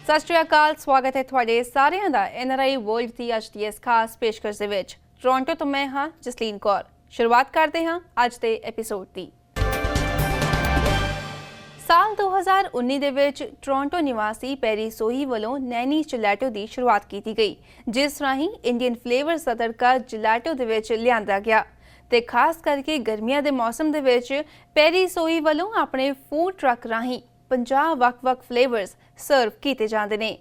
ਸਤਿ ਸ਼੍ਰੀ ਅਕਾਲ, ਸਵਾਗਤ ਹੈ ਤੁਹਾਡੇ ਸਾਰਿਆਂ ਦਾ NRI ਵਰਲਡ ਦੀ ਅੱਜ ਦੀ ਇਸ ਖਾਸ ਪੇਸ਼ਕਸ਼ ਦੇ ਵਿੱਚ। ਟੋਰਾਂਟੋ ਤੋਂ ਮੈਂ ਹਾਂ ਜਸਲੀਨ ਕੌਰ। ਸ਼ੁਰੂਆਤ ਕਰਦੇ ਹਾਂ ਅੱਜ ਦੇ ਐਪੀਸੋਡ ਦੀ। ਸਾਲ 2019 ਦੇ ਵਿੱਚ ਟੋਰਾਂਟੋ ਨਿਵਾਸੀ ਪੈਰੀ ਸੋਹੀ ਵੱਲੋਂ ਨੈਨੀ ਜੈਲੇਟੋ ਦੀ ਸ਼ੁਰੂਆਤ ਕੀਤੀ ਗਈ, ਜਿਸ ਰਾਹੀਂ ਇੰਡੀਅਨ ਫਲੇਵਰਸ ਦਾ ਤੜਕਾ ਜੈਲੇਟੋ ਦੇ ਵਿੱਚ ਲਿਆਂਦਾ ਗਿਆ ਤੇ ਖਾਸ ਕਰਕੇ ਗਰਮੀਆਂ ਦੇ ਮੌਸਮ ਦੇ ਵਿੱਚ ਪੈਰੀ ਸੋਹੀ ਵੱਲੋਂ ਆਪਣੇ ਫੂਡ ਟਰੱਕ ਰਾਹੀਂ 50 ਵੱਖ-ਵੱਖ ਫਲੇਵਰਸ ਸਰਵ ਕੀਤੇ ਜਾਂਦੇ ਨੇ।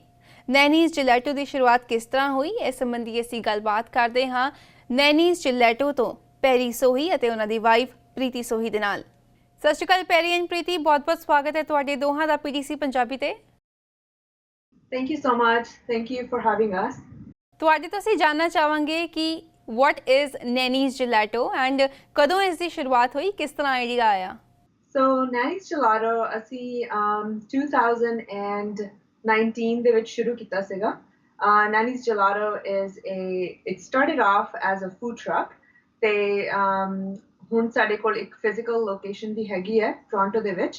ਨੈਨੀਜ਼ ਜੈਲੇਟੋ ਦੀ ਸ਼ੁਰੂਆਤ ਕਿਸ ਤਰ੍ਹਾਂ ਹੋਈ, ਇਸ ਸੰਬੰਧੀ ਅਸੀਂ ਗੱਲਬਾਤ ਕਰਦੇ ਹਾਂ ਨੈਨੀਜ਼ ਜੈਲੇਟੋ ਤੋਂ ਪੈਰੀ ਸੋਹੀ ਅਤੇ ਉਹਨਾਂ ਦੀ ਵਾਈਫ ਪ੍ਰੀਤੀ ਸੋਹੀ ਦੇ ਨਾਲ। ਸਤਿ ਸ਼੍ਰੀ ਅਕਾਲ ਪੈਰੀ ਐਂਡ ਪ੍ਰੀਤੀ, ਬਹੁਤ-ਬਹੁਤ ਸਵਾਗਤ ਹੈ ਤੁਹਾਡੇ ਦੋਹਾਂ ਦਾ PDC ਪੰਜਾਬੀ ਤੇ। Thank you so much. Thank you for having us. ਤੁਹਾਡੇ ਤੋਂ ਅਸੀਂ ਜਾਣਨਾ ਚਾਹਾਂਗੇ ਕਿ what is ਨੈਨੀਜ਼ ਜੈਲੇਟੋ ਐਂਡ ਕਦੋਂ ਇਸ ਦੀ ਸ਼ੁਰੂਆਤ ਹੋਈ, ਕਿਸ ਤਰ੍ਹਾਂ ਆਈਡੀਆ ਆਇਆ? So Nani's Gelato ਅਸੀਂ 2019 ਦੇ ਵਿੱਚ ਸ਼ੁਰੂ ਕੀਤਾ ਸੀਗਾ। Nani's Gelato it started off as a food truck ਤੇ ਹੁਣ ਸਾਡੇ ਕੋਲ ਇੱਕ physical location ਵੀ ਹੈਗੀ ਹੈ ਟੋਰਾਂਟੋ ਦੇ ਵਿੱਚ।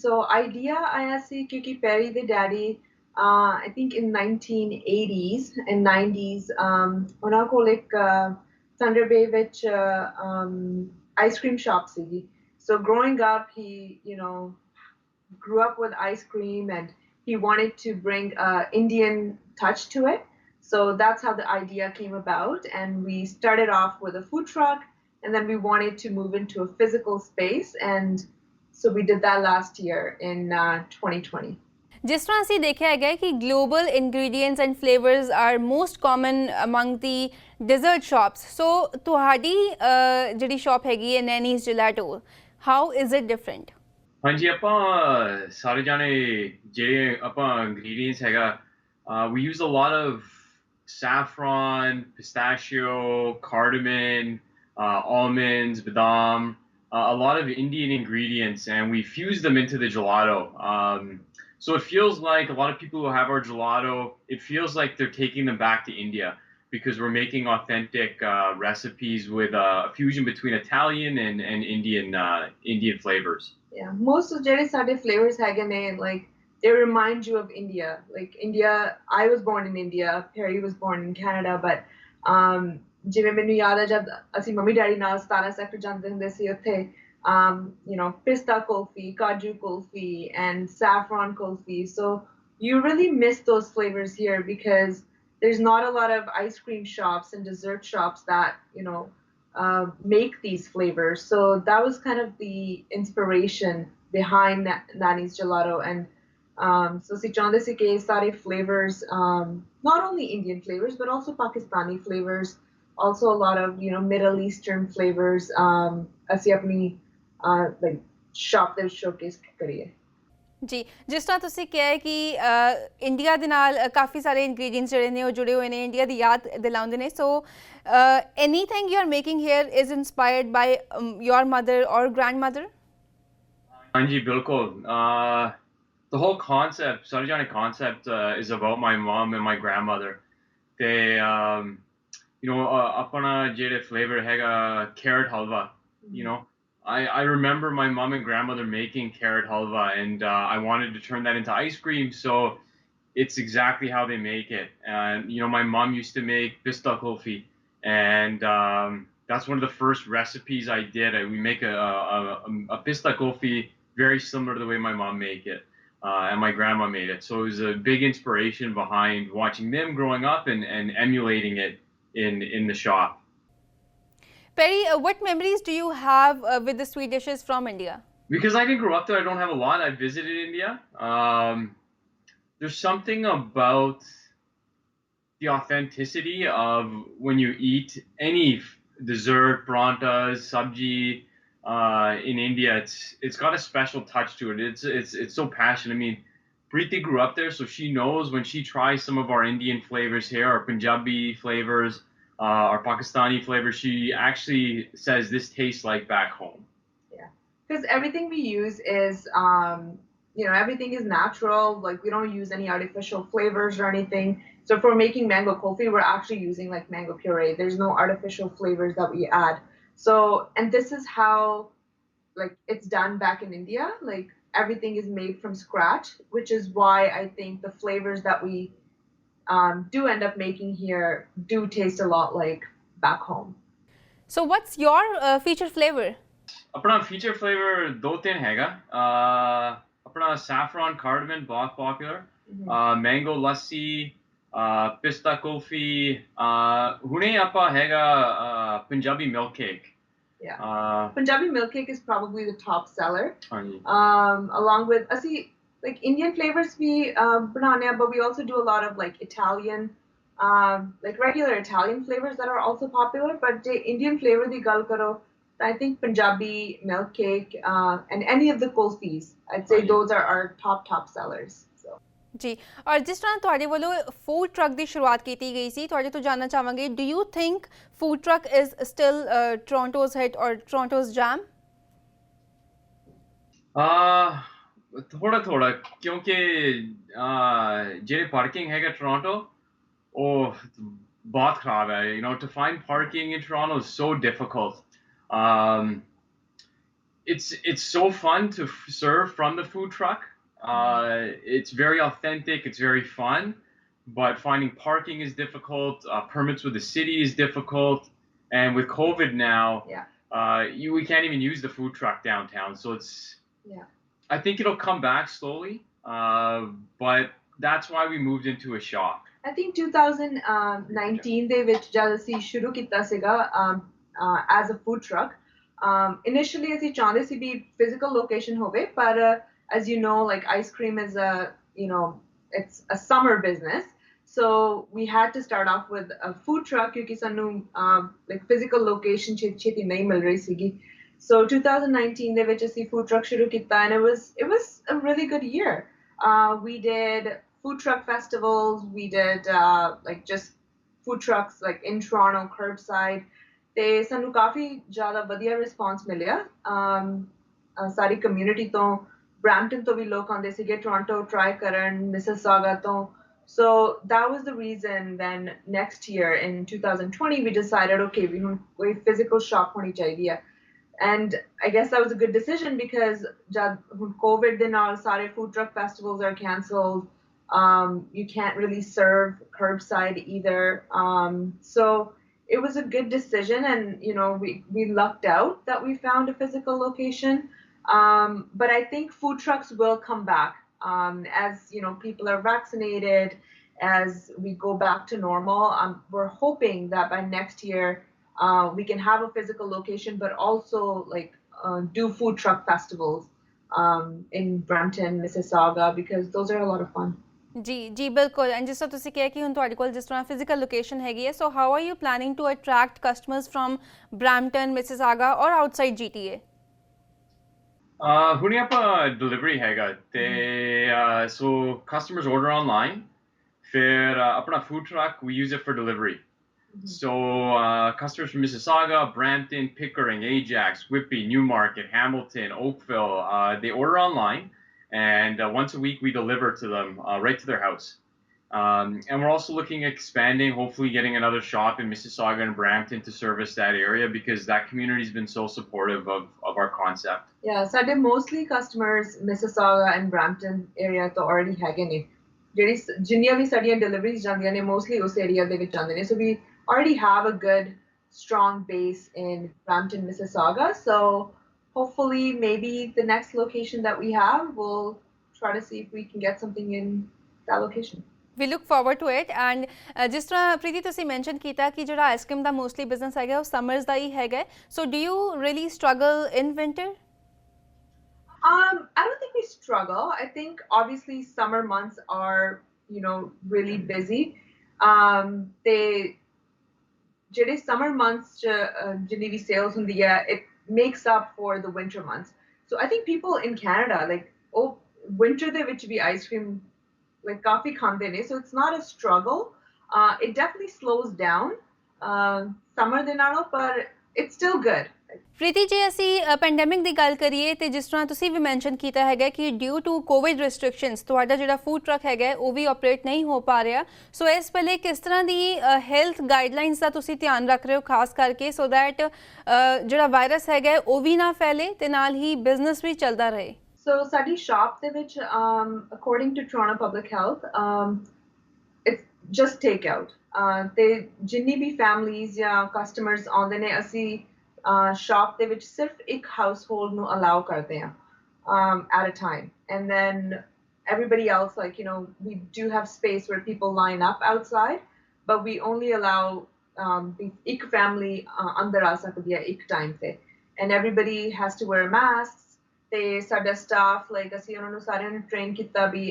So idea ਆਇਆ ਸੀ ਕਿਉਂਕਿ ਪੈਰੀ ਦੇ daddy I think in 1980s and 90s ਉਹਨਾਂ ਕੋਲ ਇੱਕ Thunder Bay ਵਿੱਚ ice cream shop ਸੀਗੀ। So growing up, he, grew up with ice cream and he wanted to bring an Indian touch to it. So that's how the idea came about. And we started off with a food truck and then we wanted to move into a physical space. And so we did that last year in 2020. ਜਿਸ ਤਰ੍ਹਾਂ ਅਸੀਂ ਦੇਖਿਆ ਹੈਗਾ ਕਿ global ingredients and flavours R most common among the desert shops, ਸੋ ਤੁਹਾਡੀ ਜਿਹੜੀ shop ਹੈਗੀ ਹੈ ਨੈਨੀਜ਼ ਜੈਲੇਟੋ, ਹਾਊ ਇਜ਼ ਇਟ ਡਿਫਰੈਂਟ? ਹਾਂਜੀ, ਆਪਾਂ ਸਾਰੇ ਜਾਣੇ ਜਿਹੜੇ ਆਪਾਂ ਇੰਗਰੀਡੀਐਂਟਸ ਹੈਗਾ, we use a lot of saffron, pistachio, cardamom, almonds, badam, a lot of Indian ingredients, and we fuse them into the gelato. So it feels like a lot of people who have our gelato, it feels like they're taking them back to India because we're making authentic recipes with a fusion between Italian and Indian flavors. Yeah, most of ਜਿਹੜੇ ਸਾਡੇ flavors ਹੈਗੇ ਨੇ, like they remind you of India. Like India, I was born in India, Perry was born in Canada, but ਜਿਵੇਂ ਮੈਨੂੰ ਯਾਦ ਹੈ ਜਦ ਅਸੀਂ ਮੰਮੀ ਡੈਡੀ ਨਾਲ 17 ਸੈਕਟਰ ਜਾਂਦੇ ਹੁੰਦੇ ਸੀ ਉੱਥੇ pista kulfi, kaju kulfi, and saffron kulfi. So you really miss those flavors here because there's not a lot of ice cream shops and dessert shops that make these flavors. So that was kind of the inspiration behind Nani's Gelato. And so si chaਹੁੰਦੇ ਸੀ ਕਿ ਸਾਰੇ flavors, not only Indian flavors but also Pakistani flavors, also a lot of Middle Eastern flavors. ਅਸੀਂ ਆਪਣੀ like shop ਦੇ showcase ਕਰੀਏ। ਜੀ, ਜਿਸ ਤਰ੍ਹਾਂ ਤੁਸੀਂ ਕਿਹਾ ਹੈ ਕਿ ਇੰਡੀਆ ਦੇ ਨਾਲ ਕਾਫੀ ਸਾਰੇ ਇੰਗਰੀਡੀਐਂਟਸ ਜਿਹੜੇ ਨੇ ਉਹ ਜੁੜੇ ਹੋਏ ਨੇ, ਇੰਡੀਆ ਦੀ ਯਾਦ ਦਿਲਾਉਂਦੇ ਨੇ। So anything you are making here is inspired by your mother or grandmother? ਹਾਂਜੀ, ਬਿਲਕੁਲ। The whole concept, ਸਾਰੇ ਜਾਣੇ concept is about my mom and my grandmother. ਤੇ ਆਪਣਾ ਜਿਹੜੇ flavor ਹੈਗਾ carrot halwa, I remember my mom and grandmother making carrot halwa, and I wanted to turn that into ice cream, so it's exactly how they make it. And my mom used to make pista kulfi, and that's one of the first recipes I did. We make a pista kulfi very similar to the way my mom make it, and my grandma made it. So it was a big inspiration behind watching them growing up and emulating it in the shop. Perry, what memories do you have with the sweet dishes from India? Because I didn't grow up there, I don't have a lot. I visited India. There's something about the authenticity of when you eat any dessert, paranthas, sabji in India. It's got a special touch to it. It's so passionate. I mean, Preeti grew up there, so she knows when she tries some of our Indian flavors here, our Punjabi flavors, our Pakistani flavor, she actually says this tastes like back home. Yeah, because everything we use is everything is natural. Like we don't use any artificial flavors or anything. So if we're making mango kulfi, we're actually using like mango puree. There's no artificial flavors that we add. So, and this is how like it's done back in India. Like everything is made from scratch, which is why I think the flavors that we do end up making here do taste a lot like back home. So what's your feature flavor? अपना feature flavor दो तीन हैगा अपना saffron cardamom बहुत popular mango lassi pista coffee हुने आपा हैगा Punjabi milk cake Punjabi milk cake is probably the top seller हाँ जी along with ਅਸੀਂ like Indian flavors we बनाने हैं, but we also do a lot of like Italian like regular Italian flavors that are also popular, but the Indian flavor ਦੀ ਗੱਲ ਕਰੋ, I think Punjabi milk cake and any of the kulfis, I'd say those are our top sellers. So ਜੀ ਔਰ ਜਿਸ ਤਰ੍ਹਾਂ ਤੁਹਾਡੇ ਵੱਲੋਂ food truck ਦੀ ਸ਼ੁਰੂਆਤ ਕੀਤੀ ਗਈ ਸੀ, ਤੁਹਾਡੇ ਤੋਂ ਜਾਣਨਾ ਚਾਹਾਂਗੇ, do you think food truck is still Toronto's hit or Toronto's jam? थोड़ा क्योंकि जेह्ड़े पार्किंग हैगा टोरंटो ओह बहुत खराब है, you know, to find parking in Toronto is so difficult. It's so fun to serve from the food truck. It's very authentic, it's very fun, but finding parking is difficult. Permits with the city is difficult, and with COVID now, we can't even use the food truck downtown. So it's I think it'll come back slowly, but that's why we moved into a shop. I think 2019 ਦੇ ਵਿੱਚ ਜਦ ਅਸੀਂ ਸ਼ੁਰੂ ਕੀਤਾ ਸੀਗਾ as a food truck, initially ਅਸੀਂ ਚਾਹੁੰਦੇ ਸੀ ਵੀ physical location ਹੋਵੇ, ਪਰ as you know, like ice cream is it's a summer business, so we had to start off with a food truck ਕਿਉਂਕਿ ਸਾਨੂੰ like physical location ਛੇਤੀ ਨਹੀਂ ਮਿਲ ਰਹੀ ਸੀਗੀ. So 2019 ਦੇ ਵਿੱਚ ਅਸੀਂ food truck ਸ਼ੁਰੂ ਕੀਤਾ, and it was a really good year. We did food truck festivals, we did like just food trucks like in Toronto curbside. ਤੇ ਸਾਨੂੰ ਕਾਫੀ ਜ਼ਿਆਦਾ ਵਧੀਆ ਰਿਸਪੌਂਸ ਮਿਲਿਆ ਸਾਰੀ ਕਮਿਊਨਿਟੀ ਤੋਂ, ਬਰੈਂਪਟਨ ਤੋਂ ਵੀ ਲੋਕ ਆਉਂਦੇ ਸੀਗੇ ਟੋਰਾਂਟੋ ਟਰਾਈ ਕਰਨ, ਮਿਸਿਸਾਗਾ ਤੋਂ. So that was the reason then next year in 2020 we decided, okay, we ਹੁਣ ਕੋਈ physical shop ਹੋਣੀ ਚਾਹੀਦੀ ਹੈ. And I guess that was a good decision because COVID ਦੇ ਨਾਲ ਸਾਰੇ food truck festivals are cancelled. You can't really serve curbside either. So it was a good decision, and we lucked out that we found a physical location. But I think food trucks will come back as people are vaccinated, as we go back to normal. We're hoping that by next year we can have a physical location, but also like do food truck festivals in Brampton, Mississauga, because those are a lot of fun. ਜੀ ਬਿਲਕੁਲ. And ਜਿਸ ਤਰ੍ਹਾਂ ਤੁਸੀਂ ਕਿਹਾ ਕਿ ਹੁਣ ਤੁਹਾਡੇ ਕੋਲ ਜਿਸ ਤਰ੍ਹਾਂ ਫਿਜ਼ੀਕਲ ਲੋਕੇਸ਼ਨ ਹੈਗੀ ਹੈ, so how are you planning to attract customers from Brampton, Mississauga or outside GTA? ਹੁਣੇ ਆਪਾਂ delivery ਹੈਗਾ ਤੇ so customers order online, ਫਿਰ ਆਪਣਾ food truck we use it for delivery. So customers from Mississauga, Brampton, Pickering, Ajax, Whitby, Newmarket, Hamilton, Oakville, they order online, and once a week we deliver to them right to their house. And we're also looking at expanding, hopefully getting another shop in Mississauga and Brampton to service that area, because that community has been so supportive of our concept. Yeah, so mostly customers Mississauga and Brampton area to already ਹੈਗੇ ਨੇ, ਜਿਹੜੀ ਜਿੰਨੀਆਂ ਵੀ ਸਾਡੀਆਂ deliveries ਜਾਂਦੀਆਂ ਨੇ mostly ਉਸ area ਦੇ ਵਿੱਚ ਜਾਂਦੇ ਨੇ. So we already have a good strong base in Brampton, Mississauga. So hopefully maybe the next location that we have, we'll try to see if we can get something in that location. We look forward to it. And ਜਿਸ ਤਰ੍ਹਾਂ ਪ੍ਰੀਤੀ ਤੁਸੀਂ mention ਕੀਤਾ ਕਿ ਜਿਹੜਾ ice cream ਦਾ mostly business ਹੈਗਾ ਉਹ summers ਦਾ ਹੀ ਹੈਗਾ, ਸੋ do you really struggle in winter? I don't think we struggle. I think obviously summer months are really busy. They ਜਿਹੜੇ summer months ਜਿੰਨੀ ਵੀ sales ਹੁੰਦੀ ਹੈ, it makes up for the winter months. So I think people in Canada like winter ਦੇ ਵਿੱਚ ਵੀ ice cream like ਕਾਫੀ ਖਾਂਦੇ ਨੇ, so it's not a struggle. It definitely slows down summer ਦੇ ਨਾਲੋਂ, ਪਰ it's still good. ਪ੍ਰੀਤੀ, ਜੇ ਅਸੀਂ pandemic ਦੀ ਗੱਲ ਕਰੀਏ ਤੇ ਜਿਸ ਤਰ੍ਹਾਂ ਤੁਸੀਂ ਵੀ ਮੈਂਸ਼ਨ ਕੀਤਾ ਹੈਗਾ ਕਿ ਡਿਊ ਟੂ ਕੋਵਿਡ ਰੈਸਟ੍ਰਿਕਸ਼ਨਸ ਤੁਹਾਡਾ ਜਿਹੜਾ ਫੂਡ ਟਰੱਕ ਹੈਗਾ ਉਹ ਵੀ ਆਪਰੇਟ ਨਹੀਂ ਹੋ ਪਾ ਰਿਹਾ, ਸੋ ਇਸ ਵੇਲੇ ਕਿਸ ਤਰ੍ਹਾਂ ਦੀ ਹੈਲਥ ਗਾਈਡਲਾਈਨਸ ਦਾ ਤੁਸੀਂ ਧਿਆਨ ਰੱਖ ਰਹੇ ਹੋ ਖਾਸ ਕਰਕੇ, ਸੋ ਦੈਟ ਜਿਹੜਾ ਵਾਇਰਸ ਹੈਗਾ ਉਹ ਵੀ ਨਾ ਫੈਲੇ ਤੇ ਨਾਲ ਹੀ ਬਿਜ਼ਨਸ ਵੀ ਚੱਲਦਾ ਰਹੇ? So ਸਾਡੀ shop ਦੇ ਵਿੱਚ according to Toronto Public Health it's just takeout. ਤੇ ਜਿੰਨੀ ਵੀ families ਜਾਂ customers ਆਉਂਦੇ ਨੇ ਅਸੀਂ shop ਦੇ ਵਿੱਚ ਸਿਰਫ ਇੱਕ household ਨੂੰ allow ਕਰਦੇ ਹਾਂ at a time. And then everybody else, like, you know, we do have space where people line up outside, but we only allow ਇੱਕ family ਅੰਦਰ ਆ ਸਕਦੀ ਹੈ ਇੱਕ time ਤੇ. And everybody has to wear masks. ਤੇ ਸਾਡਾ staff, like, ਅਸੀਂ ਉਹਨਾਂ ਨੂੰ ਸਾਰਿਆਂ ਨੂੰ train ਕੀਤਾ ਵੀ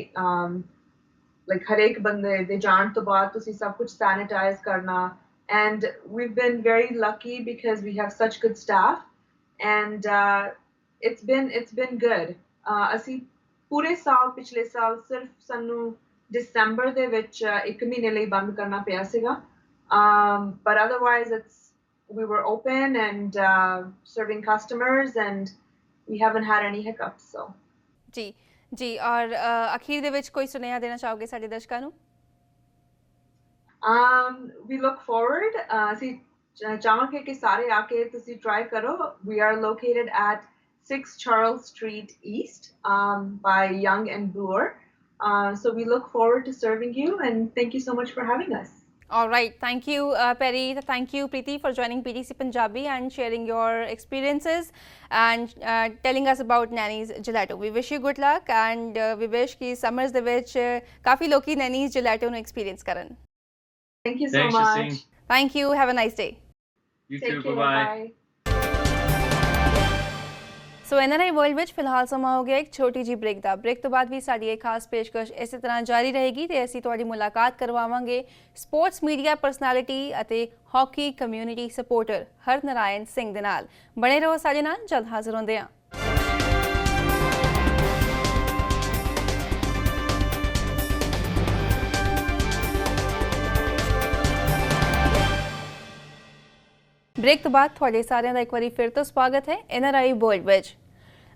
like ਹਰੇਕ ਬੰਦੇ ਦੇ ਜਾਣ ਤੋਂ ਬਾਅਦ ਤੁਸੀਂ ਸਭ ਕੁਝ sanitize ਕਰਨਾ. And we've been very lucky because we have such good staff. And it's been good. ਅਸੀਂ ਪੂਰੇ ਸਾਲ ਪਿਛਲੇ ਸਾਲ ਸਿਰਫ ਸਾਨੂੰ ਦਸੰਬਰ ਦੇ ਵਿੱਚ ਇੱਕ ਮਹੀਨੇ ਲਈ ਬੰਦ ਕਰਨਾ ਪਿਆ ਸੀਗਾ. But otherwise we were open and serving customers and we haven't had any hiccups. So ਜੀ ਜੀ ਔਰ ਅਖੀਰ ਦੇ ਵਿੱਚ ਕੋਈ ਸੁਨੇਹਾ ਦੇਣਾ ਚਾਹੋਗੇ ਸਾਡੇ ਦਰਸ਼ਕਾਂ ਨੂੰ? We look forward. ਅਸੀਂ ਚਾਹਾਂਗੇ ਕਿ ਸਾਰੇ ਆ ਕੇ ਤੁਸੀਂ try ਕਰੋ. We are located at 6 Charles Street East by Young and Bloor. So we look forward to serving you and thank you so much for having us. All right. Thank you, Perry. Thank you, Preeti, for joining PTC Punjabi and sharing your experiences and telling us about Nanny's Gelato. We wish you good luck and we wish कि summers ਦੇ ਵਿੱਚ ਕਾਫੀ ਲੋਕੀ Nanny's Gelato ਨੂੰ experience ਕਰਨ. Thank you so Thanks, much. Justine. Thank you. Have a nice day. You Take too. care. Bye-bye. Bye. So NRI world ਵਿੱਚ ਫਿਲਹਾਲ ਸਮਾਂ ਹੋ ਗਿਆ ਇੱਕ ਛੋਟੀ ਜਿਹੀ ਬ੍ਰੇਕ ਦਾ। ਬ੍ਰੇਕ ਤੋਂ ਬਾਅਦ ਵੀ ਸਾਡੀ ਇਹ ਖਾਸ ਪੇਸ਼ਕਸ਼ ਇਸੇ ਤਰ੍ਹਾਂ ਜਾਰੀ ਰਹੇਗੀ ਤੇ ਅਸੀਂ ਤੁਹਾਡੀ ਮੁਲਾਕਾਤ ਕਰਵਾਵਾਂਗੇ ਸਪੋਰਟਸ ਮੀਡੀਆ ਪਰਸਨੈਲਿਟੀ ਅਤੇ ਹਾਕੀ ਕਮਿਊਨਿਟੀ ਸਪੋਰਟਰ ਹਰਨਰਾਇਣ ਸਿੰਘ ਦੇ ਨਾਲ। ਬਣੇ ਰਹੋ ਸਾਡੇ ਨਾਲ, ਜਲਦ ਹਾਜ਼ਰ ਹੁੰਦੇ ਹਾਂ। ਬ੍ਰੇਕ ਤੋਂ ਬਾਅਦ ਤੁਹਾਡੇ ਸਾਰਿਆਂ ਦਾ ਇੱਕ ਵਾਰੀ ਫਿਰ ਤੋਂ ਸਵਾਗਤ ਹੈ NRI ਵਰਲਡ ਵਿੱਚ।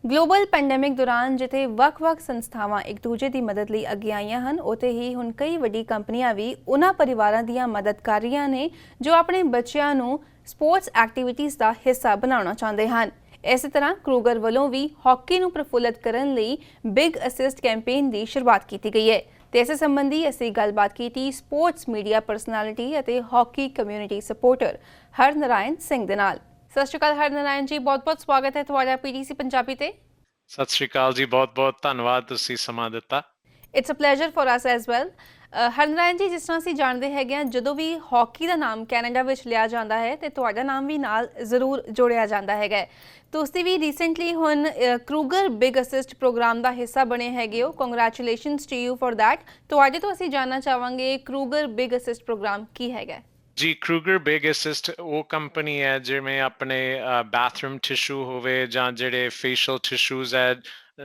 ਗਲੋਬਲ ਪੈਂਡੇਮਿਕ ਦੌਰਾਨ ਜਿੱਥੇ ਵੱਖ-ਵੱਖ ਸੰਸਥਾਵਾਂ ਇੱਕ ਦੂਜੇ ਦੀ ਮਦਦ ਲਈ ਅੱਗੇ ਆਈਆਂ ਹਨ, ਉੱਥੇ ਹੀ ਹੁਣ ਕਈ ਵੱਡੀ ਕੰਪਨੀਆਂ ਵੀ ਉਹਨਾਂ ਪਰਿਵਾਰਾਂ ਦੀਆਂ ਮਦਦ ਕਰ ਰਹੀਆਂ ਨੇ ਜੋ ਆਪਣੇ ਬੱਚਿਆਂ ਨੂੰ ਸਪੋਰਟਸ ਐਕਟੀਵਿਟੀਜ਼ ਦਾ ਹਿੱਸਾ ਬਣਾਉਣਾ ਚਾਹੁੰਦੇ ਹਨ। ਇਸੇ ਤਰ੍ਹਾਂ ਕਰੂਗਰ ਵੱਲੋਂ ਵੀ ਹਾਕੀ ਨੂੰ ਪ੍ਰਫੁੱਲਤ ਕਰਨ ਲਈ ਬਿਗ ਅਸਿਸਟ ਕੈਂਪੇਨ ਦੀ ਸ਼ੁਰੂਆਤ ਕੀਤੀ ਗਈ ਹੈ ਤੇ ਇਸੇ ਸੰਬੰਧੀ ਅਸੀਂ ਗੱਲਬਾਤ ਕੀਤੀ ਸਪੋਰਟਸ ਮੀਡੀਆ ਪਰਸਨੈਲਿਟੀ ਅਤੇ ਹਾਕੀ ਕਮਿਊਨਿਟੀ ਸਪੋਰਟਰ ਹਰਨਰਾਇਣ ਸਿੰਘ ਦੇ ਨਾਲ। ਸਤਿ ਸ਼੍ਰੀ ਅਕਾਲ ਹਰਨਰਾਇਣ ਜੀ, ਬਹੁਤ-ਬਹੁਤ ਸਵਾਗਤ ਹੈ ਤੁਹਾਡਾ PTC ਪੰਜਾਬੀ ਤੇ। ਸਤਿ ਸ਼੍ਰੀ ਅਕਾਲ ਜੀ, ਬਹੁਤ-ਬਹੁਤ ਧੰਨਵਾਦ ਤੁਸੀਂ ਸਮਾਂ ਦਿੱਤਾ। It's a pleasure for us as well. Harnarayan ji, ਜਿਸ ਤਰ੍ਹਾਂ ਅਸੀਂ ਜਾਣਦੇ ਹੈਗੇ ਹਾਂ, ਜਦੋਂ ਵੀ ਹਾਕੀ ਦਾ ਨਾਮ ਕੈਨੇਡਾ ਵਿੱਚ ਲਿਆ ਜਾਂਦਾ ਹੈ ਤੇ ਤੁਹਾਡਾ ਨਾਮ ਵੀ ਨਾਲ ਜ਼ਰੂਰ ਜੋੜਿਆ ਜਾਂਦਾ ਹੈਗਾ। ਤੁਸੀਂ ਵੀ ਰੀਸੈਂਟਲੀ ਹੁਣ ਕਰੂਗਰ ਬਿਗ ਅਸਿਸਟ ਪ੍ਰੋਗਰਾਮ ਦਾ ਹਿੱਸਾ ਬਣੇ ਹੈਗੇ ਹੋ। Congratulations to you for that. ਤੁਹਾਡੇ ਤੋਂ ਅਸੀਂ ਜਾਣਨਾ ਚਾਹਾਂਗੇ ਕਰੂਗਰ ਬਿਗ ਅਸਿਸਟ ਪ੍ਰੋਗਰਾਮ ਕੀ ਹੈਗਾ? ਜੀ, ਕਰੂਗਰ ਬਿਗ ਅਸਿਸਟ ਉਹ ਕੰਪਨੀ ਹੈ ਜਿਵੇਂ ਆਪਣੇ ਬਾਥਰੂਮ ਟਿਸ਼ੂ ਹੋਵੇ ਜਾਂ ਜਿਹੜੇ ਫੇਸ਼ੀਅਲ ਟਿਸ਼ੂਜ਼ ਹੈ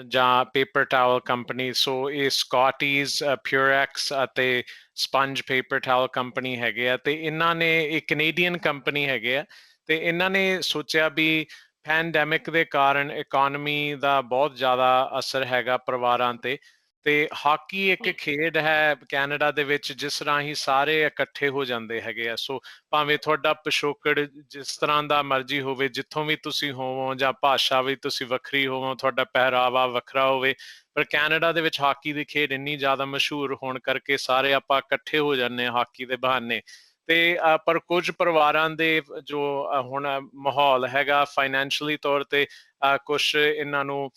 ਜਾਂ ਪੇਪਰ ਟਾਵਲ ਕੰਪਨੀ। ਸੋ ਇਹ ਸਕਾਟੀਜ਼, ਪਿਊਰੈਕਸ ਅਤੇ ਸਪੰਜ ਪੇਪਰ ਟਾਵਲ ਕੰਪਨੀ ਹੈਗੇ ਆ ਤੇ ਇਹਨਾਂ ਨੇ ਇਹ ਕੈਨੇਡੀਅਨ ਕੰਪਨੀ ਹੈਗੇ ਆ ਤੇ ਇਹਨਾਂ ਨੇ ਸੋਚਿਆ ਵੀ ਪੈਂਡੈਮਿਕ ਦੇ ਕਾਰਨ ਇਕਨੋਮੀ ਦਾ ਬਹੁਤ ਜ਼ਿਆਦਾ ਅਸਰ ਹੈਗਾ ਪਰਿਵਾਰਾਂ ਤੇ ਹਾਕੀ ਇੱਕ ਖੇਡ ਹੈ ਕੈਨੇਡਾ ਦੇ ਵਿੱਚ ਜਿਸ ਰਾਹੀਂ ਸਾਰੇ ਇਕੱਠੇ ਹੋ ਜਾਂਦੇ ਹੈਗੇ ਆ। ਸੋ ਭਾਵੇਂ ਤੁਹਾਡਾ ਪਿਛੋਕੜ ਜਿਸ ਤਰ੍ਹਾਂ ਦਾ ਮਰਜ਼ੀ ਹੋਵੇ, ਜਿੱਥੋਂ ਵੀ ਤੁਸੀਂ ਹੋਵੋ ਜਾਂ ਭਾਸ਼ਾ ਵੀ ਤੁਸੀਂ ਵੱਖਰੀ ਹੋਵੋ, ਤੁਹਾਡਾ ਪਹਿਰਾਵਾ ਵੱਖਰਾ ਹੋਵੇ, ਪਰ ਕੈਨੇਡਾ ਦੇ ਵਿੱਚ ਹਾਕੀ ਦੀ ਖੇਡ ਇੰਨੀ ਜ਼ਿਆਦਾ ਮਸ਼ਹੂਰ ਹੋਣ ਕਰਕੇ ਸਾਰੇ ਆਪਾਂ ਇਕੱਠੇ ਹੋ ਜਾਂਦੇ ਹਾਂ ਹਾਕੀ ਦੇ ਬਹਾਨੇ। ਤੇ ਪਰ ਕੁਝ ਪਰਿਵਾਰਾਂ ਦੇ ਜੋ ਹੁਣ ਮਾਹੌਲ ਹੈਗਾ ਫਾਈਨੈਂਸ਼ੀਅਲੀ ਤੌਰ ਤੇ ਕੁਛ ਇਹਨਾਂ ਨੂੰ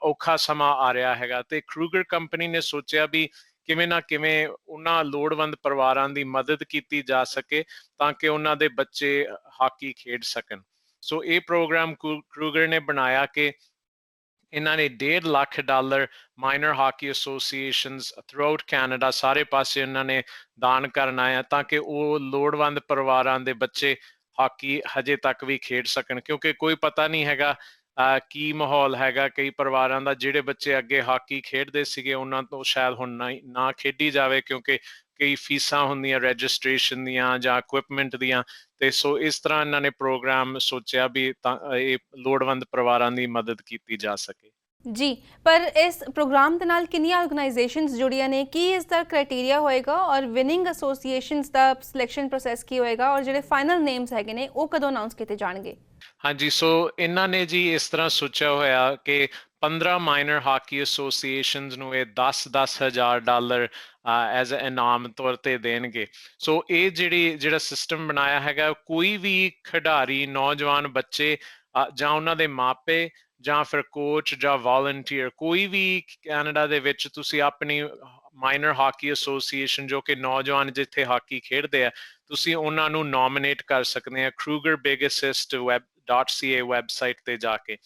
ਔਖਾ ਸਮਾਂ ਆ ਰਿਹਾ ਹੈਗਾ ਤੇ ਕਰੂਗਰ ਕੰਪਨੀ ਨੇ ਸੋਚਿਆ ਵੀ ਕਿਵੇਂ ਨਾ ਕਿਵੇਂ ਉਹਨਾਂ ਲੋੜਵੰਦ ਪਰਿਵਾਰਾਂ ਦੀ ਮਦਦ ਕੀਤੀ ਜਾ ਸਕੇ ਤਾਂ ਕਿ ਉਹਨਾਂ ਦੇ ਬੱਚੇ ਹਾਕੀ ਖੇਡ ਸਕਣ। ਸੋ ਇਹ ਪ੍ਰੋਗਰਾਮ ਕਰੂਗਰ ਨੇ ਬਣਾਇਆ ਕਿ ਇਹਨਾਂ ਨੇ $1.5 lakh minor hockey associations throughout Canada ਸਾਰੇ ਪਾਸੇ ਇਹਨਾਂ ਨੇ ਦਾਨ ਕਰਨਾ ਹੈ ਤਾਂ ਕਿ ਉਹ ਲੋੜਵੰਦ ਪਰਿਵਾਰਾਂ ਦੇ ਬੱਚੇ ਹਾਕੀ ਹਜੇ ਤੱਕ ਵੀ ਖੇਡ ਸਕਣ, ਕਿਉਂਕਿ ਕੋਈ ਪਤਾ ਨਹੀਂ ਹੈਗਾ ਕੀ ਮਾਹੌਲ ਹੈਗਾ। ਕਈ ਪਰਿਵਾਰਾਂ ਦਾ ਜਿਹੜੇ ਬੱਚੇ ਅੱਗੇ ਹਾਕੀ ਖੇਡਦੇ ਸੀਗੇ ਉਹਨਾਂ ਤੋਂ ਸ਼ਾਇਦ ਹੁਣ ਨਾ ਖੇਡੀ ਜਾਵੇ ਕਿਉਂਕਿ ਕਈ ਫੀਸਾਂ ਹੁੰਦੀਆਂ ਰਜਿਸਟ੍ਰੇਸ਼ਨ ਦੀਆਂ ਜਾਂ ਇਕੁਇਪਮੈਂਟ ਦੀਆਂ। ਤੇ ਸੋ ਇਸ ਤਰ੍ਹਾਂ ਇਹਨਾਂ ਨੇ ਪ੍ਰੋਗਰਾਮ ਸੋਚਿਆ ਵੀ ਤਾਂ ਇਹ ਲੋੜਵੰਦ ਪਰਿਵਾਰਾਂ ਦੀ ਮਦਦ ਕੀਤੀ ਜਾ ਸਕੇ। ਜੀ, ਪਰ ਇਸ ਪ੍ਰੋਗਰਾਮ ਦੇ ਨਾਲ ਕਿੰਨੀਆਂ ਆਰਗੇਨਾਈਜੇਸ਼ਨਸ ਜੁੜੀਆਂ ਨੇ? ਕੀ ਇਸ ਦਾ ਕ੍ਰਾਈਟੇਰੀਆ ਹੋਏਗਾ ਔਰ ਵਿਨਿੰਗ ਐਸੋਸੀਏਸ਼ਨਸ ਦਾ ਸਿਲੈਕਸ਼ਨ ਪ੍ਰੋਸੈਸ ਕੀ ਹੋਏਗਾ ਔਰ ਜਿਹੜੇ ਫਾਈਨਲ ਨੇਮਸ ਹੈਗੇ ਨੇ ਉਹ ਕਦੋਂ ਅਨਾਉਂਸ ਕੀਤੇ ਜਾਣਗੇ? ਹਾਂਜੀ, ਸੋ ਇਹਨਾਂ ਨੇ ਜੀ ਇਸ ਤਰ੍ਹਾਂ ਸੋਚਿਆ ਹੋਇਆ ਕਿ 15 ਮਾਈਨਰ ਹਾਕੀ ਐਸੋਸੀਏਸ਼ਨਸ ਨੂੰ ਇਹ $10,000 ਐਜ਼ ਇਨਾਮ ਤੌਰ ਤੇ ਦੇਣਗੇ। ਸੋ ਇਹ ਜਿਹੜਾ ਸਿਸਟਮ ਬਣਾਇਆ ਹੈਗਾ, ਕੋਈ ਵੀ ਖਿਡਾਰੀ, ਨੌਜਵਾਨ ਬੱਚੇ ਜਾਂ ਉਹਨਾਂ ਦੇ ਮਾਪੇ ਜਾਂ ਫਿਰ ਕੋਚ ਜਾਂ ਵਾਲੰਟੀਅਰ, ਕੋਈ ਵੀ ਕੈਨੇਡਾ ਦੇ ਵਿੱਚ ਤੁਸੀਂ ਆਪਣੀ ਮਾਈਨਰ ਹਾਕੀ ਐਸੋਸੀਏਸ਼ਨ, ਜੋ ਕਿ ਨੌਜਵਾਨ ਜਿੱਥੇ ਹਾਕੀ ਖੇਡਦੇ ਆ, ਤੁਸੀਂ ਉਹਨਾਂ ਨੂੰ ਨੋਮੀਨੇਟ ਕਰ ਸਕਦੇ ਆ krugerbigAssist.ca ਵੈਬਸਾਈਟ ਤੇ ਜਾ ਕੇ।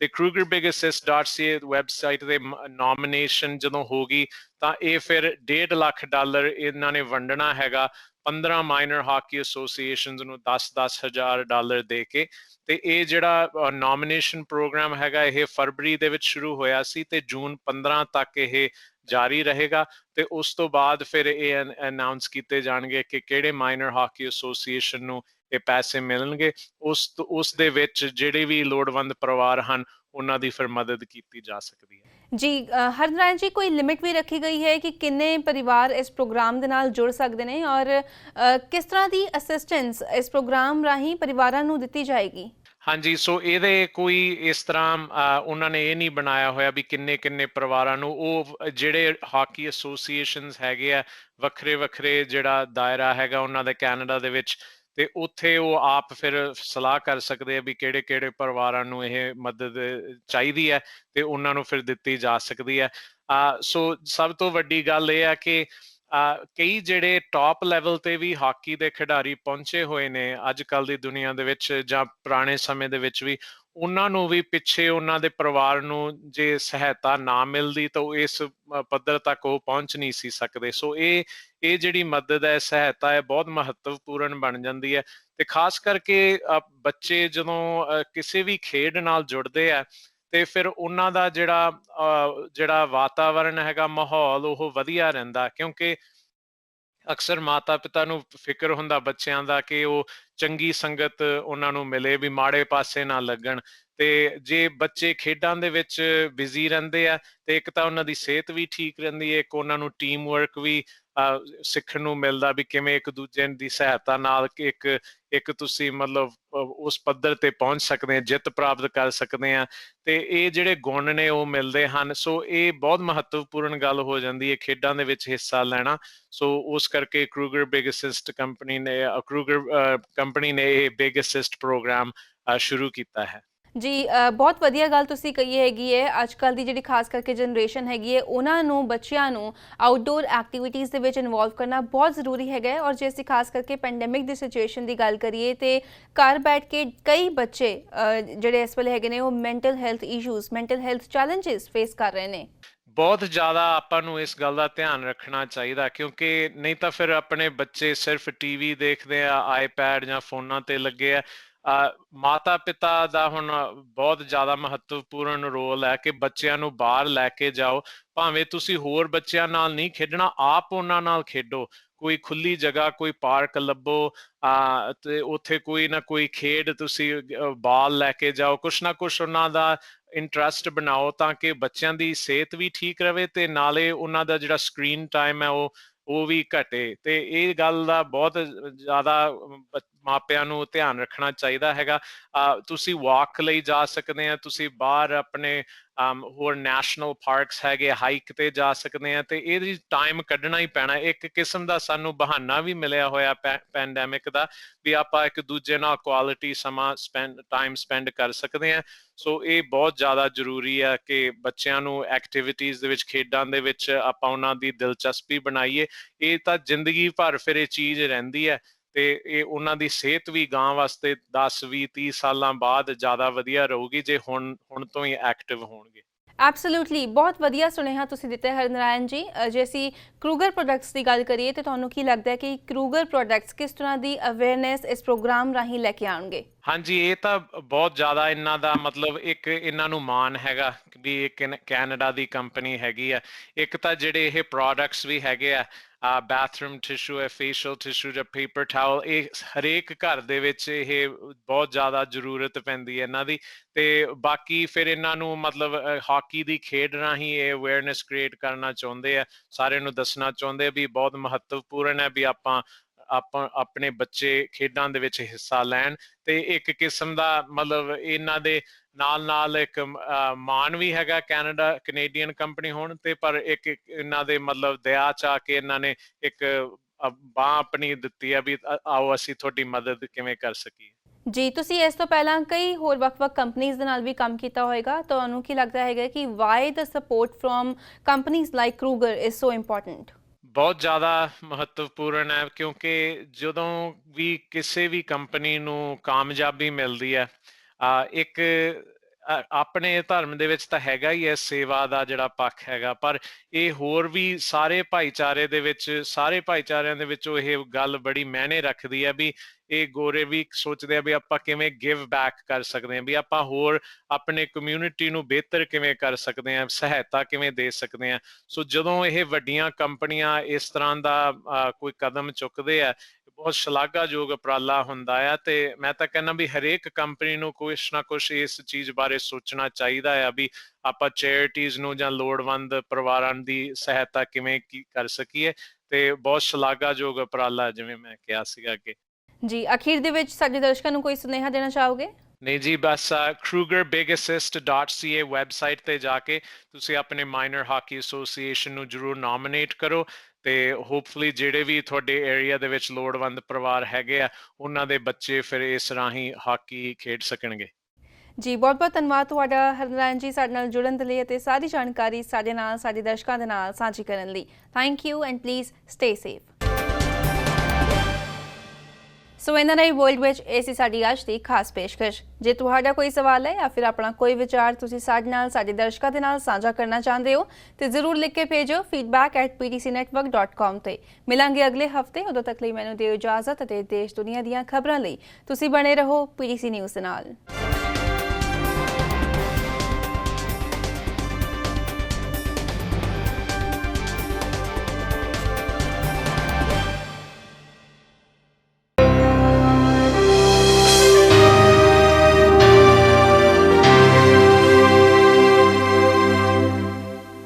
ਤੇ krugerbigAssist.ca ਵੈਬਸਾਈਟ ਤੇ ਨੋਮੀਨੇਸ਼ਨ ਜਦੋਂ ਹੋਗੀ ਤਾਂ ਇਹ ਫਿਰ $1.5 ਲੱਖ ਇਹਨਾਂ ਨੇ ਵੰਡਣਾ ਹੈਗਾ 15 ਮਾਈਨਰ ਹਾਕੀ ਐਸੋਸੀਏਸ਼ਨਸ ਨੂੰ $10,000 ਦੇ ਕੇ। ਤੇ ਇਹ ਜਿਹੜਾ ਨੋਮੀਨੇਸ਼ਨ ਪ੍ਰੋਗਰਾਮ ਹੈਗਾ, ਇਹ ਫਰਵਰੀ ਦੇ ਵਿੱਚ ਸ਼ੁਰੂ ਹੋਇਆ ਸੀ ਤੇ ਜੂਨ 15 ਤੱਕ ਇਹ ਜਾਰੀ ਰਹੇਗਾ। ਤੇ ਉਸ ਤੋਂ ਬਾਅਦ ਫਿਰ ਇਹ ਅਨਾਉਂਸ ਕੀਤੇ ਜਾਣਗੇ ਕਿ ਕਿਹੜੇ ਮਾਈਨਰ ਹਾਕੀ ਐਸੋਸੀਏਸ਼ਨ ਨੂੰ ਇਹ ਪੈਸੇ ਮਿਲਣਗੇ। ਉਸ ਦੇ ਵਿੱਚ ਜਿਹੜੇ ਵੀ ਲੋੜਵੰਦ ਪਰਿਵਾਰ ਹਨ, ਉਹਨਾਂ ਦੀ ਫਿਰ ਮਦਦ ਕੀਤੀ ਜਾ ਸਕਦੀ ਹੈ। ਜੀ ਹਰਨਾਰਾਇਣ ਜੀ, ਕੋਈ ਲਿਮਿਟ ਵੀ ਰੱਖੀ ਗਈ ਹੈ ਕਿ ਕਿੰਨੇ ਪਰਿਵਾਰ ਇਸ ਪ੍ਰੋਗਰਾਮ ਦੇ ਨਾਲ ਜੁੜ ਸਕਦੇ ਨੇ, ਔਰ ਕਿਸ ਤਰ੍ਹਾਂ ਦੀ ਅਸਿਸਟੈਂਸ ਇਸ ਪ੍ਰੋਗਰਾਮ ਰਾਹੀਂ ਪਰਿਵਾਰਾਂ ਨੂੰ ਦਿੱਤੀ ਜਾਏਗੀ? ਹਾਂਜੀ, ਸੋ ਇਹਦੇ ਕੋਈ ਇਸ ਤਰ੍ਹਾਂ ਉਹਨਾਂ ਨੇ ਇਹ ਨਹੀਂ ਬਣਾਇਆ ਹੋਇਆ ਵੀ ਕਿੰਨੇ ਪਰਿਵਾਰਾਂ ਨੂੰ। ਉਹ ਜਿਹੜੇ ਹਾਕੀ ਐਸੋਸੀਏਸ਼ਨਸ ਹੈਗੇ ਆ, ਵੱਖਰੇ ਜਿਹੜਾ ਦਾਇਰਾ ਹੈਗਾ ਉਹਨਾਂ ਦੇ ਕੈਨੇਡਾ ਦੇ ਵਿੱਚ, ਤੇ ਉੱਥੇ ਉਹ ਆਪ ਫਿਰ ਸਲਾਹ ਕਰ ਸਕਦੇ ਆ ਵੀ ਕਿਹੜੇ ਪਰਿਵਾਰਾਂ ਨੂੰ ਇਹ ਮਦਦ ਚਾਹੀਦੀ ਹੈ ਤੇ ਉਹਨਾਂ ਨੂੰ ਫਿਰ ਦਿੱਤੀ ਜਾ ਸਕਦੀ ਹੈ। ਸੋ ਸਭ ਤੋਂ ਵੱਡੀ ਗੱਲ ਇਹ ਹੈ ਕਿ ਕਈ ਜਿਹੜੇ ਟੌਪ ਲੈਵਲ ਤੇ ਵੀ ਹਾਕੀ ਦੇ ਖਿਡਾਰੀ ਪਹੁੰਚੇ ਹੋਏ ਨੇ ਅੱਜ ਕੱਲ੍ਹ ਦੀ ਦੁਨੀਆ ਦੇ ਵਿੱਚ, ਜਾਂ ਪੁਰਾਣੇ ਸਮੇਂ ਦੇ ਵਿੱਚ ਵੀ, ਉਹਨਾਂ ਨੂੰ ਵੀ ਪਿੱਛੇ ਉਹਨਾਂ ਦੇ ਪਰਿਵਾਰ ਨੂੰ ਜੇ ਸਹਾਇਤਾ ਨਾ ਮਿਲਦੀ ਤਾਂ ਉਹ ਇਸ ਪੱਧਰ ਤੱਕ ਉਹ ਪਹੁੰਚ ਨਹੀਂ ਸੀ ਸਕਦੇ। ਸੋ ਇਹ ਜਿਹੜੀ ਮਦਦ ਹੈ, ਸਹਾਇਤਾ ਹੈ, ਬਹੁਤ ਮਹੱਤਵਪੂਰਨ ਬਣ ਜਾਂਦੀ ਹੈ। ਤੇ ਖਾਸ ਕਰਕੇ ਬੱਚੇ ਜਦੋਂ ਕਿਸੇ ਵੀ ਖੇਡ ਨਾਲ ਜੁੜਦੇ ਆ ਤੇ ਫਿਰ ਉਹਨਾਂ ਦਾ ਜਿਹੜਾ ਵਾਤਾਵਰਨ ਹੈਗਾ, ਮਾਹੌਲ, ਉਹ ਵਧੀਆ ਰਹਿੰਦਾ, ਕਿਉਂਕਿ ਅਕਸਰ ਮਾਤਾ ਪਿਤਾ ਨੂੰ ਫਿਕਰ ਹੁੰਦਾ ਬੱਚਿਆਂ ਦਾ ਕਿ ਉਹ ਚੰਗੀ ਸੰਗਤ ਉਹਨਾਂ ਨੂੰ ਮਿਲੇ, ਵੀ ਮਾੜੇ ਪਾਸੇ ਨਾ ਲੱਗਣ। ਤੇ ਜੇ ਬੱਚੇ ਖੇਡਾਂ ਦੇ ਵਿੱਚ ਬਿਜ਼ੀ ਰਹਿੰਦੇ ਆ ਤੇ ਇੱਕ ਤਾਂ ਉਹਨਾਂ ਦੀ ਸਿਹਤ ਵੀ ਠੀਕ ਰਹਿੰਦੀ ਹੈ, ਇੱਕ ਉਹਨਾਂ ਨੂੰ ਟੀਮ ਵਰਕ ਵੀ ਸਿੱਖਣ ਨੂੰ ਮਿਲਦਾ ਵੀ ਕਿਵੇਂ ਇੱਕ ਦੂਜੇ ਦੀ ਸਹਾਇਤਾ ਨਾਲ ਇੱਕ ਤੁਸੀਂ ਮਤਲਬ ਉਸ ਪੱਧਰ ਤੇ ਪਹੁੰਚ ਸਕਦੇ ਆ, ਜਿੱਤ ਪ੍ਰਾਪਤ ਕਰ ਸਕਦੇ ਆ। ਤੇ ਇਹ ਜਿਹੜੇ ਗੁਣ ਨੇ ਉਹ ਮਿਲਦੇ ਹਨ। ਸੋ ਇਹ ਬਹੁਤ ਮਹੱਤਵਪੂਰਨ ਗੱਲ ਹੋ ਜਾਂਦੀ ਹੈ ਖੇਡਾਂ ਦੇ ਵਿੱਚ ਹਿੱਸਾ ਲੈਣਾ। ਸੋ ਉਸ ਕਰਕੇ ਕ੍ਰੂਗਰ ਬਿਗ ਅਸਿਸਟ ਕੰਪਨੀ ਨੇ ਇਹ ਬਿਗ ਅਸਿਸਟ ਪ੍ਰੋਗਰਾਮ ਸ਼ੁਰੂ ਕੀਤਾ ਹੈ। ਜੀ ਬਹੁਤ ਵਧੀਆ ਗੱਲ ਤੁਸੀਂ ਕਹੀ ਹੈਗੀ ਹੈ। ਅੱਜ ਕੱਲ੍ਹ ਦੀ ਜਿਹੜੀ ਖਾਸ ਕਰਕੇ ਜਨਰੇਸ਼ਨ ਹੈਗੀ ਹੈ, ਉਹਨਾਂ ਨੂੰ, ਬੱਚਿਆਂ ਨੂੰ ਆਊਟਡੋਰ ਐਕਟੀਵਿਟੀਜ਼ ਦੇ ਵਿੱਚ ਇਨਵੋਲਵ ਕਰਨਾ ਬਹੁਤ ਜ਼ਰੂਰੀ ਹੈਗਾ। ਔਰ ਜੇ ਅਸੀਂ ਖਾਸ ਕਰਕੇ ਪੈਂਡੈਮਿਕ ਦੀ ਸਿਚੁਏਸ਼ਨ ਦੀ ਗੱਲ ਕਰੀਏ ਤੇ ਘਰ ਬੈਠ ਕੇ ਕਈ ਬੱਚੇ ਜਿਹੜੇ ਇਸ ਵੇਲੇ ਹੈਗੇ ਨੇ ਉਹ mental health issues, mental health challenges face ਕਰ ਰਹੇ ਨੇ। ਬਹੁਤ ਜ਼ਿਆਦਾ ਆਪਾਂ ਨੂੰ ਇਸ ਗੱਲ ਦਾ ਧਿਆਨ ਰੱਖਣਾ ਚਾਹੀਦਾ, ਕਿਉਂਕਿ ਨਹੀਂ ਤਾਂ ਫਿਰ ਆਪਣੇ ਬੱਚੇ ਸਿਰਫ ਟੀਵੀ ਦੇਖਦੇ ਆ, ਆਈਪੈਡ ਜਾਂ ਫੋਨਾਂ ਤੇ ਲੱਗੇ ਆ। ਮਾਤਾ ਪਿਤਾ ਦਾ ਹੁਣ ਬਹੁਤ ਜ਼ਿਆਦਾ ਮਹੱਤਵਪੂਰਨ ਰੋਲ ਹੈ ਕਿ ਬੱਚਿਆਂ ਨੂੰ ਬਾਹਰ ਲੈ ਕੇ ਜਾਓ। ਭਾਵੇਂ ਤੁਸੀਂ ਹੋਰ ਬੱਚਿਆਂ ਨਾਲ ਨਹੀਂ ਖੇਡਣਾ, ਆਪ ਉਹਨਾਂ ਨਾਲ ਖੇਡੋ। ਕੋਈ ਖੁੱਲੀ ਜਗ੍ਹਾ, ਕੋਈ ਪਾਰਕ ਲੱਭੋ ਤੇ ਉੱਥੇ ਕੋਈ ਨਾ ਕੋਈ ਖੇਡ, ਤੁਸੀਂ ਬਾਲ ਲੈ ਕੇ ਜਾਓ, ਕੁਛ ਨਾ ਕੁਛ ਉਹਨਾਂ ਦਾ ਇੰਟਰਸਟ ਬਣਾਓ ਤਾਂ ਕਿ ਬੱਚਿਆਂ ਦੀ ਸਿਹਤ ਵੀ ਠੀਕ ਰਵੇ ਤੇ ਨਾਲੇ ਉਹਨਾਂ ਦਾ ਜਿਹੜਾ ਸਕਰੀਨ ਟਾਈਮ ਹੈ ਉਹ ਵੀ ਘਟੇ। ਤੇ ਇਹ ਗੱਲ ਦਾ ਬਹੁਤ ਜ਼ਿਆਦਾ ਮਾਪਿਆਂ ਨੂੰ ਧਿਆਨ ਰੱਖਣਾ ਚਾਹੀਦਾ ਹੈਗਾ। ਤੁਸੀਂ ਵਾਕ ਲਈ ਜਾ ਸਕਦੇ ਆ, ਤੁਸੀਂ ਬਾਹਰ ਆਪਣੇ ਹੋਰ ਨੈਸ਼ਨਲ ਪਾਰਕਸ ਹੈਗੇ, ਹਾਈਕ ਤੇ ਜਾ ਸਕਦੇ ਆ, ਤੇ ਇਹਦੀ ਟਾਈਮ ਕੱਢਣਾ ਹੀ ਪੈਣਾ। ਇੱਕ ਕਿਸਮ ਦਾ ਸਾਨੂੰ ਬਹਾਨਾ ਵੀ ਮਿਲਿਆ ਹੋਇਆ ਪੈਂਡੈਮਿਕ ਦਾ, ਵੀ ਆਪਾਂ ਇੱਕ ਦੂਜੇ ਨਾਲ ਕੁਆਲਿਟੀ ਸਮਾਂ ਟਾਈਮ ਸਪੈਂਡ ਕਰ ਸਕਦੇ ਆ। ਸੋ ਇਹ ਬਹੁਤ ਜ਼ਿਆਦਾ ਜ਼ਰੂਰੀ ਹੈ ਕਿ ਬੱਚਿਆਂ ਨੂੰ ਐਕਟੀਵਿਟੀਜ਼ ਦੇ ਵਿੱਚ, ਖੇਡਾਂ ਦੇ ਵਿੱਚ ਆਪਾਂ ਉਹਨਾਂ ਦੀ ਦਿਲਚਸਪੀ ਬਣਾਈਏ। ਇਹ ਤਾਂ ਜ਼ਿੰਦਗੀ ਭਰ ਫਿਰ ਇਹ ਚੀਜ਼ ਰਹਿੰਦੀ ਹੈ ਤੇ ਇਹ ਉਹਨਾਂ ਦੀ ਸਿਹਤ ਵੀ ਗਾਂ ਵਾਸਤੇ 10, 20, 30 ਸਾਲਾਂ ਬਾਅਦ ਜ਼ਿਆਦਾ ਵਧੀਆ ਰਹੂਗੀ ਜੇ ਹੁਣ ਤੋਂ ਹੀ ਐਕਟਿਵ ਹੋਣਗੇ। ਐਬਸੋਲੂਟਲੀ, ਬਹੁਤ ਵਧੀਆ ਸੁਨੇਹਾ ਤੁਸੀਂ ਦਿੱਤਾ ਹਰਨਾਰਾਇਣ ਜੀ। ਜੇ ਅਸੀਂ ਕਰੂਗਰ ਪ੍ਰੋਡਕਟਸ ਦੀ ਗੱਲ ਕਰੀਏ ਤੇ ਤੁਹਾਨੂੰ ਕੀ ਲੱਗਦਾ ਹੈ ਕਿ ਕਰੂਗਰ ਪ੍ਰੋਡਕਟਸ ਕਿਸ ਤਰ੍ਹਾਂ ਦੀ ਅਵੇਅਰਨੈਸ ਇਸ ਪ੍ਰੋਗਰਾਮ ਰਾਹੀਂ ਲੈ ਕੇ ਆਉਣਗੇ? ਹਾਂਜੀ, ਇਹ ਤਾਂ ਬਹੁਤ ਜ਼ਿਆਦਾ ਇਹਨਾਂ ਦਾ ਮਤਲਬ ਇੱਕ ਇਹਨਾਂ ਨੂੰ ਮਾਣ ਹੈਗਾ ਵੀ ਇਹ ਕੈਨੇਡਾ ਦੀ ਕੰਪਨੀ ਹੈਗੀ ਆ। ਇੱਕ ਤਾਂ ਜਿਹੜੇ ਇਹ ਪ੍ਰੋਡਕਟਸ ਵੀ ਹੈਗੇ ਆ, ਬਾਥਰੂਮ ਟਿਸ਼ੂ ਹੈ, ਫੇਸ਼ੀਅਲ ਟਿਸ਼ੂ ਜਾਂ ਪੇਪਰ ਟਾਵਲ, ਇਹ ਹਰੇਕ ਘਰ ਦੇ ਵਿੱਚ ਇਹ ਬਹੁਤ ਜ਼ਿਆਦਾ ਜ਼ਰੂਰਤ ਪੈਂਦੀ ਹੈ ਇਹਨਾਂ ਦੀ। ਤੇ ਬਾਕੀ ਫਿਰ ਇਹਨਾਂ ਨੂੰ ਮਤਲਬ ਹਾਕੀ ਦੀ ਖੇਡ ਰਾਹੀਂ ਇਹ ਅਵੇਅਰਨੈਸ ਕ੍ਰੀਏਟ ਕਰਨਾ ਚਾਹੁੰਦੇ ਆ, ਸਾਰਿਆਂ ਨੂੰ ਦੱਸਣਾ ਚਾਹੁੰਦੇ ਆ ਵੀ ਬਹੁਤ ਮਹੱਤਵਪੂਰਨ ਹੈ ਵੀ ਆਪਾਂ ਆਪਣੇ ਬੱਚੇ ਖੇਡਾਂ ਦੇ ਵਿੱਚ ਹਿੱਸਾ ਲੈਣ ਤੇ ਇੱਕ ਕਿਸਮ ਦਾ ਮਤਲਬ ਇਹਨਾਂ ਦੇ ਨਾਲ ਇੱਕ ਮਾਣ ਵੀ ਹੈਗਾ ਕੈਨੇਡੀਅਨ ਕੰਪਨੀ ਹੋਣ ਤੇ, ਪਰ ਇੱਕ ਇਹਨਾਂ ਦੇ ਮਤਲਬ ਦਇਆ ਚ ਆ ਕੇ ਇਹਨਾਂ ਨੇ ਇੱਕ ਬਾਂਹ ਆਪਣੀ ਦਿੱਤੀ ਹੈ ਵੀ ਆਓ ਅਸੀਂ ਤੁਹਾਡੀ ਮਦਦ ਕਿਵੇਂ ਕਰ ਸਕੀਏ। ਜੀ, ਤੁਸੀਂ ਇਸ ਤੋਂ ਪਹਿਲਾਂ ਕਈ ਹੋਰ ਵੱਖ-ਵੱਖ ਕੰਪਨੀਆਂ ਦੇ ਨਾਲ ਵੀ ਕੰਮ ਕੀਤਾ ਹੋਏਗਾ, ਤੁਹਾਨੂੰ ਕੀ ਲੱਗਦਾ ਹੈਗਾ ਕਿ ਵਾਈ ਦ ਸਪੋਰਟ ਫਰੋਮ ਕੰਪਨੀਆਂ ਲਾਈਕ ਕਰੂਗਰ ਇਜ਼ ਸੋ ਇੰਪੋਰਟੈਂਟ? ਬਹੁਤ ਜ਼ਿਆਦਾ ਮਹੱਤਵਪੂਰਨ ਹੈ, ਕਿਉਂਕਿ ਜਦੋਂ ਵੀ ਕਿਸੇ ਵੀ ਕੰਪਨੀ ਨੂੰ ਕਾਮਯਾਬੀ ਮਿਲਦੀ ਹੈ, ਇੱਕ ਆਪਣੇ ਧਰਮ ਦੇ ਵਿੱਚ ਤਾਂ ਹੈਗਾ ਹੀ ਹੈ ਸੇਵਾ ਦਾ ਜਿਹੜਾ ਪੱਖ ਹੈਗਾ, ਪਰ ਇਹ ਹੋਰ ਵੀ ਸਾਰੇ ਭਾਈਚਾਰੇ ਦੇ ਵਿੱਚ, ਸਾਰੇ ਭਾਈਚਾਰਿਆਂ ਦੇ ਵਿੱਚੋਂ ਇਹ ਗੱਲ ਬੜੀ ਮਾਇਨੇ ਰੱਖਦੀ ਹੈ ਵੀ ਇਹ ਗੋਰੇ ਵੀ ਸੋਚਦੇ ਆ ਵੀ ਆਪਾਂ ਕਿਵੇਂ ਗਿਵ ਬੈਕ ਕਰ ਸਕਦੇ ਹਾਂ, ਵੀ ਆਪਾਂ ਹੋਰ ਆਪਣੇ ਕਮਿਊਨਿਟੀ ਨੂੰ ਬਿਹਤਰ ਕਿਵੇਂ ਕਰ ਸਕਦੇ ਹਾਂ, ਸਹਾਇਤਾ ਕਿਵੇਂ ਦੇ ਸਕਦੇ ਹਾਂ। ਸੋ ਜਦੋਂ ਇਹ ਵੱਡੀਆਂ ਕੰਪਨੀਆਂ ਇਸ ਤਰ੍ਹਾਂ ਦਾ ਕੋਈ ਕਦਮ ਚੁੱਕਦੇ ਆ, ਬਹੁਤ ਸ਼ਲਾਘਾਯੋਗ ਉਪਰਾਲਾ ਹੁੰਦਾ ਆ ਤੇ ਮੈਂ ਤਾਂ ਕਹਿੰਦਾ ਵੀ ਹਰੇਕ ਕੰਪਨੀ ਨੂੰ ਕੁਛ ਨਾ ਕੁਛ ਇਸ ਚੀਜ਼ ਬਾਰੇ ਸੋਚਣਾ ਚਾਹੀਦਾ ਆ ਵੀ ਆਪਾਂ ਚੈਰਿਟੀਜ਼ ਨੂੰ ਜਾਂ ਲੋੜਵੰਦ ਪਰਿਵਾਰਾਂ ਦੀ ਸਹਾਇਤਾ ਕਿਵੇਂ ਕਰ ਸਕੀਏ, ਤੇ ਬਹੁਤ ਸ਼ਲਾਘਾਯੋਗ ਉਪਰਾਲਾ ਜਿਵੇਂ ਮੈਂ ਕਿਹਾ ਸੀਗਾ ਅੱਗੇ। ਜੀ, ਅਖੀਰ ਦੇ ਵਿੱਚ ਸਾਡੇ ਦਰਸ਼ਕਾਂ ਨੂੰ ਕੋਈ ਸੁਨੇਹਾ ਦੇਣਾ ਚਾਹੋਗੇ? ਨਹੀਂ ਜੀ, ਬਸ krugerbigassist.ca ਵੈਬਸਾਈਟ ਤੇ ਜਾ ਕੇ ਤੁਸੀਂ ਆਪਣੇ ਮਾਈਨਰ ਹਾਕੀ ਐਸੋਸੀਏਸ਼ਨ ਨੂੰ ਜ਼ਰੂਰ ਨੋਮੀਨੇਟ ਕਰੋ ਤੇ ਹੋਪਫੁਲੀ ਜਿਹੜੇ ਵੀ ਤੁਹਾਡੇ ਏਰੀਆ ਦੇ ਵਿੱਚ ਲੋੜਵੰਦ ਪਰਿਵਾਰ ਹੈਗੇ ਆ ਉਹਨਾਂ ਦੇ ਬੱਚੇ ਫਿਰ ਇਸ ਰਾਹੀਂ ਹਾਕੀ ਖੇਡ ਸਕਣਗੇ। ਜੀ, ਬਹੁਤ-ਬਹੁਤ ਧੰਨਵਾਦ ਤੁਹਾਡਾ ਹਰਨਾਰਾਇਣ ਜੀ, ਸਾਡੇ ਨਾਲ ਜੁੜਨ ਦੇ ਲਈ ਅਤੇ ਸਾਰੀ ਜਾਣਕਾਰੀ ਸਾਡੇ ਨਾਲ, ਸਾਡੇ ਦਰਸ਼ਕਾਂ ਦੇ ਨਾਲ ਸਾਂਝੀ ਕਰਨ ਲਈ। Thank you and please stay safe. So ਇਹਨਾਂ ਨੇ ਵਰਲਡ ਵਿੱਚ ਇਹ ਸੀ ਸਾਡੀ ਅੱਜ ਦੀ ਖਾਸ ਪੇਸ਼ਕਸ਼। ਜੇ ਤੁਹਾਡਾ ਕੋਈ ਸਵਾਲ ਹੈ ਜਾਂ ਫਿਰ ਆਪਣਾ ਕੋਈ ਵਿਚਾਰ ਤੁਸੀਂ ਸਾਡੇ ਨਾਲ, ਸਾਡੇ ਦਰਸ਼ਕਾਂ ਦੇ ਨਾਲ ਸਾਂਝਾ ਕਰਨਾ ਚਾਹੁੰਦੇ ਹੋ ਤੇ ਜ਼ਰੂਰ ਲਿਖ ਕੇ ਭੇਜੋ feedback@ptcnetwork.com ਤੇ। ਮਿਲਾਂਗੇ ਅਗਲੇ ਹਫਤੇ, ਉਦੋਂ ਤੱਕ ਲਈ ਮੈਨੂੰ ਦਿਓ ਇਜਾਜ਼ਤ ਅਤੇ ਦੇਸ਼ ਦੁਨੀਆ ਦੀਆਂ ਖਬਰਾਂ ਲਈ ਤੁਸੀਂ ਬਣੇ ਰਹੋ PTC ਨਿਊਜ਼ ਦੇ ਨਾਲ।